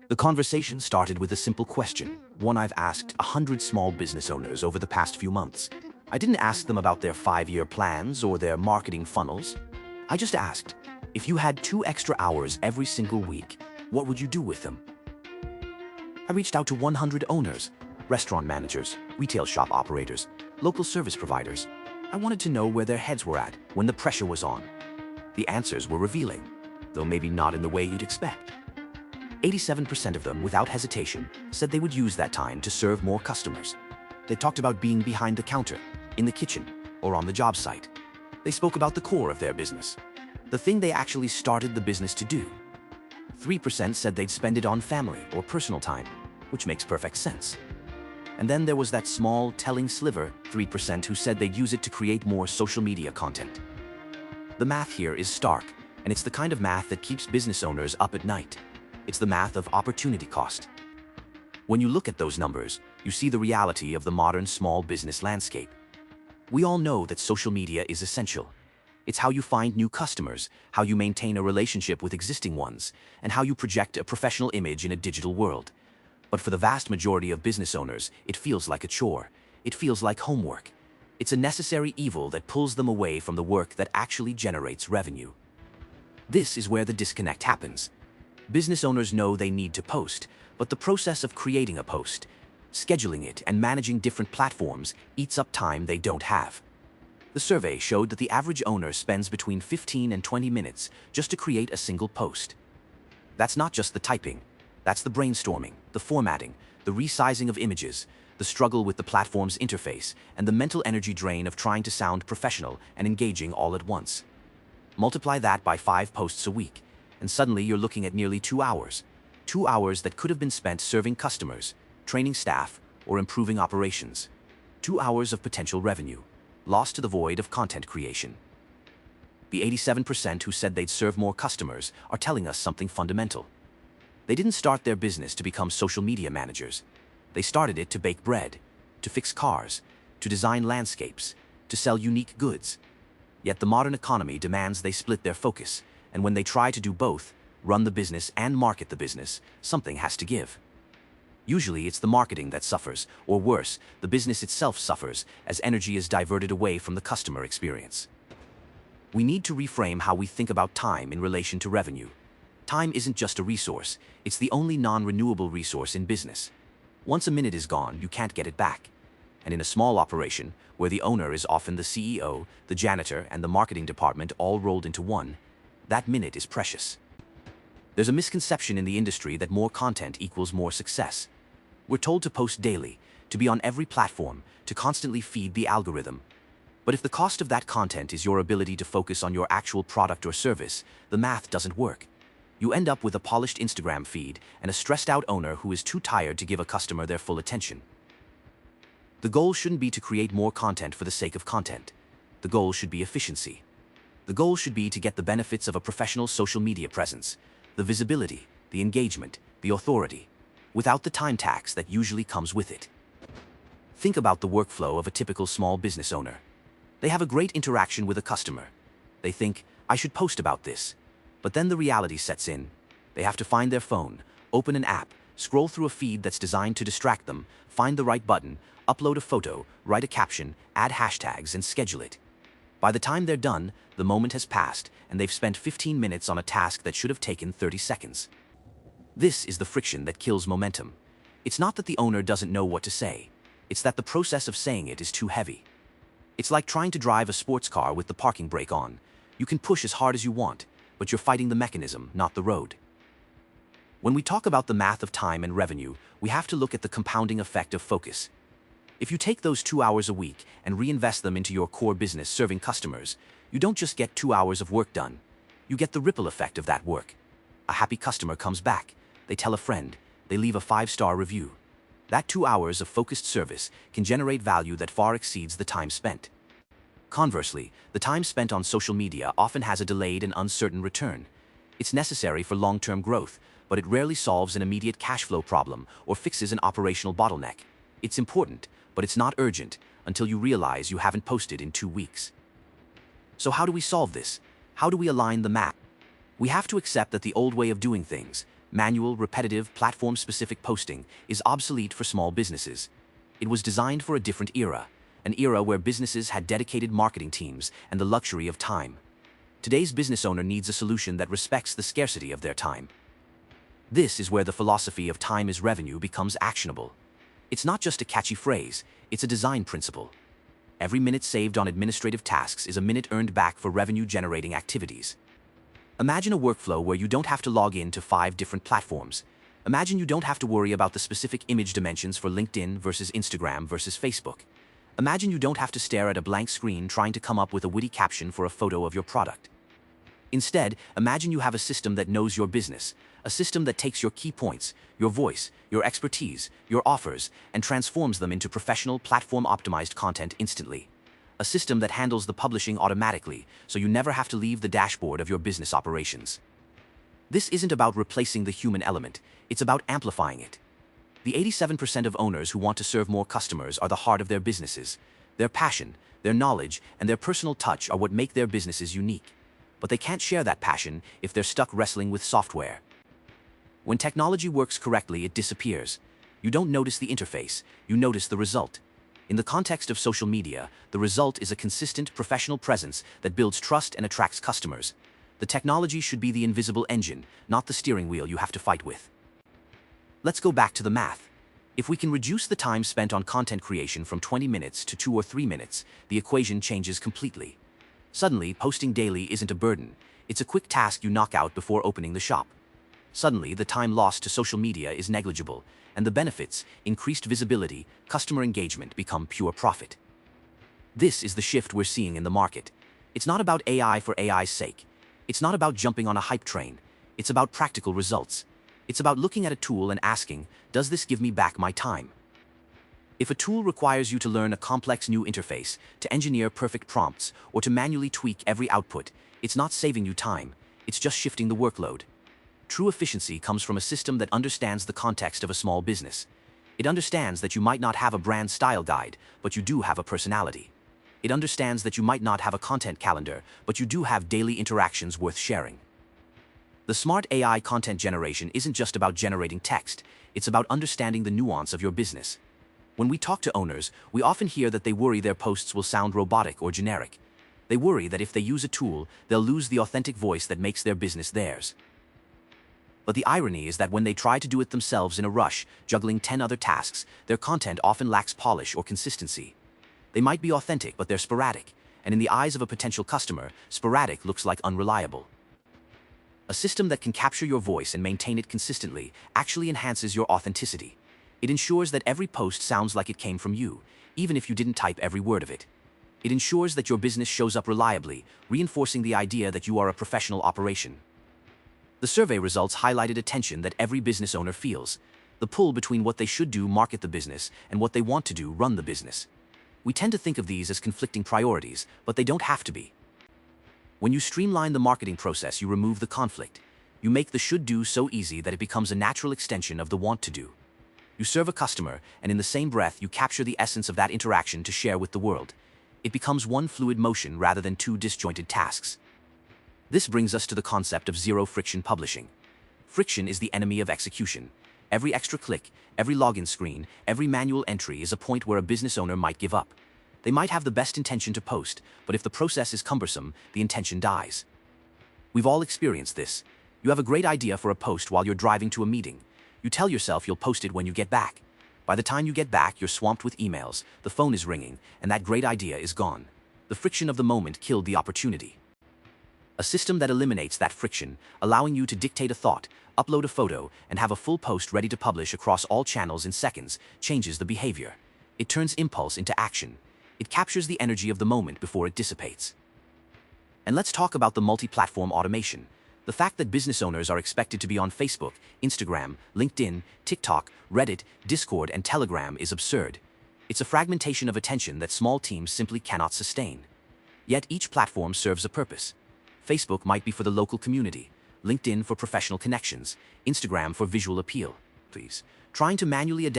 The conversation started with a simple question, one I've asked 100 small business owners over the past few months. I didn't ask them about their 5-year plans or their marketing funnels. I just asked, if you had 2 extra hours every single week, what would you do with them? I reached out to 100 owners, restaurant managers, retail shop operators, local service providers. I wanted to know where their heads were at when the pressure was on. The answers were revealing, though maybe not in the way you'd expect. 87% of them, without hesitation, said they would use that time to serve more customers. They talked about being behind the counter, in the kitchen, or on the job site. They spoke about the core of their business, the thing they actually started the business to do. 3% said they'd spend it on family or personal time, which makes perfect sense. And then there was that small, telling sliver, 3%, who said they'd use it to create more social media content. The math here is stark, and it's the kind of math that keeps business owners up at night. It's the math of opportunity cost. When you look at those numbers, you see the reality of the modern small business landscape. We all know that social media is essential. It's how you find new customers, how you maintain a relationship with existing ones, and how you project a professional image in a digital world. But for the vast majority of business owners, it feels like a chore. It feels like homework. It's a necessary evil that pulls them away from the work that actually generates revenue. This is where the disconnect happens. Business owners know they need to post, but the process of creating a post, scheduling it, and managing different platforms eats up time they don't have. The survey showed that the average owner spends between 15 and 20 minutes just to create a single post. That's not just the typing. That's the brainstorming, the formatting, the resizing of images, the struggle with the platform's interface, and the mental energy drain of trying to sound professional and engaging all at once. Multiply that by 5 posts a week, and suddenly you're looking at nearly 2 hours. 2 hours that could have been spent serving customers, training staff, or improving operations. 2 hours of potential revenue, lost to the void of content creation. The 87% who said they'd serve more customers are telling us something fundamental. They didn't start their business to become social media managers. They started it to bake bread, to fix cars, to design landscapes, to sell unique goods. Yet the modern economy demands they split their focus, and when they try to do both, run the business and market the business, something has to give. Usually it's the marketing that suffers, or worse, the business itself suffers as energy is diverted away from the customer experience. We need to reframe how we think about time in relation to revenue. Time isn't just a resource, it's the only non-renewable resource in business. Once a minute is gone, you can't get it back. And in a small operation, where the owner is often the CEO, the janitor, and the marketing department all rolled into one, that minute is precious. There's a misconception in the industry that more content equals more success. We're told to post daily, to be on every platform, to constantly feed the algorithm. But if the cost of that content is your ability to focus on your actual product or service, the math doesn't work. You end up with a polished Instagram feed and a stressed-out owner who is too tired to give a customer their full attention. The goal shouldn't be to create more content for the sake of content. The goal should be efficiency. The goal should be to get the benefits of a professional social media presence, the visibility, the engagement, the authority, without the time tax that usually comes with it. Think about the workflow of a typical small business owner. They have a great interaction with a customer. They think, I should post about this. But then the reality sets in. They have to find their phone, open an app, scroll through a feed that's designed to distract them, find the right button, upload a photo, write a caption, add hashtags, and schedule it. By the time they're done, the moment has passed, and they've spent 15 minutes on a task that should have taken 30 seconds. This is the friction that kills momentum. It's not that the owner doesn't know what to say. It's that the process of saying it is too heavy. It's like trying to drive a sports car with the parking brake on. You can push as hard as you want, but you're fighting the mechanism, not the road. When we talk about the math of time and revenue, we have to look at the compounding effect of focus. If you take those 2 hours a week and reinvest them into your core business serving customers, you don't just get 2 hours of work done. You get the ripple effect of that work. A happy customer comes back. They tell a friend. They leave a 5-star review. That 2 hours of focused service can generate value that far exceeds the time spent. Conversely, the time spent on social media often has a delayed and uncertain return. It's necessary for long-term growth, but it rarely solves an immediate cash flow problem or fixes an operational bottleneck. It's important, but it's not urgent until you realize you haven't posted in 2 weeks. So how do we solve this? How do we align the map? We have to accept that the old way of doing things, Manual, repetitive, platform-specific posting is obsolete for small businesses. It was designed for a different era, an era where businesses had dedicated marketing teams and the luxury of time. Today's business owner needs a solution that respects the scarcity of their time. This is where the philosophy of time is revenue becomes actionable. It's not just a catchy phrase, it's a design principle. Every minute saved on administrative tasks is a minute earned back for revenue-generating activities. Imagine a workflow where you don't have to log in to 5 different platforms. Imagine you don't have to worry about the specific image dimensions for LinkedIn versus Instagram versus Facebook. Imagine you don't have to stare at a blank screen trying to come up with a witty caption for a photo of your product. Instead, imagine you have a system that knows your business, a system that takes your key points, your voice, your expertise, your offers, and transforms them into professional, platform-optimized content instantly. A system that handles the publishing automatically, so you never have to leave the dashboard of your business operations. This isn't about replacing the human element, it's about amplifying it. The 87% of owners who want to serve more customers are the heart of their businesses. Their passion, their knowledge, and their personal touch are what make their businesses unique. But they can't share that passion if they're stuck wrestling with software. When technology works correctly, it disappears. You don't notice the interface, you notice the result. In the context of social media, the result is a consistent, professional presence that builds trust and attracts customers. The technology should be the invisible engine, not the steering wheel you have to fight with. Let's go back to the math. If we can reduce the time spent on content creation from 20 minutes to 2 or 3 minutes, the equation changes completely. Suddenly, posting daily isn't a burden. It's a quick task you knock out before opening the shop. Suddenly, the time lost to social media is negligible, and the benefits, increased visibility, customer engagement, become pure profit. This is the shift we're seeing in the market. It's not about AI for AI's sake. It's not about jumping on a hype train. It's about practical results. It's about looking at a tool and asking, does this give me back my time? If a tool requires you to learn a complex new interface, to engineer perfect prompts, or to manually tweak every output, it's not saving you time, it's just shifting the workload. True efficiency comes from a system that understands the context of a small business. It understands that you might not have a brand style guide, but you do have a personality. It understands that you might not have a content calendar, but you do have daily interactions worth sharing. The smart AI content generation isn't just about generating text, it's about understanding the nuance of your business. When we talk to owners, we often hear that they worry their posts will sound robotic or generic. They worry that if they use a tool, they'll lose the authentic voice that makes their business theirs. But the irony is that when they try to do it themselves in a rush, juggling 10 other tasks, their content often lacks polish or consistency. They might be authentic, but they're sporadic, and in the eyes of a potential customer, sporadic looks like unreliable. A system that can capture your voice and maintain it consistently actually enhances your authenticity. It ensures that every post sounds like it came from you, even if you didn't type every word of it. It ensures that your business shows up reliably, reinforcing the idea that you are a professional operation. The survey results highlighted a tension that every business owner feels, the pull between what they should do, market the business, and what they want to do, run the business. We tend to think of these as conflicting priorities, but they don't have to be. When you streamline the marketing process, you remove the conflict. You make the should-do so easy that it becomes a natural extension of the want-to-do. You serve a customer, and in the same breath, you capture the essence of that interaction to share with the world. It becomes one fluid motion rather than 2 disjointed tasks. This brings us to the concept of zero-friction publishing. Friction is the enemy of execution. Every extra click, every login screen, every manual entry is a point where a business owner might give up. They might have the best intention to post, but if the process is cumbersome, the intention dies. We've all experienced this. You have a great idea for a post while you're driving to a meeting. You tell yourself you'll post it when you get back. By the time you get back, you're swamped with emails, the phone is ringing, and that great idea is gone. The friction of the moment killed the opportunity. A system that eliminates that friction, allowing you to dictate a thought, upload a photo, and have a full post ready to publish across all channels in seconds, changes the behavior. It turns impulse into action. It captures the energy of the moment before it dissipates. And let's talk about the multi-platform automation. The fact that business owners are expected to be on Facebook, Instagram, LinkedIn, TikTok, Reddit, Discord, and Telegram is absurd. It's a fragmentation of attention that small teams simply cannot sustain. Yet each platform serves a purpose. Facebook might be for the local community, LinkedIn for professional connections, Instagram for visual appeal. Trying to manually adapt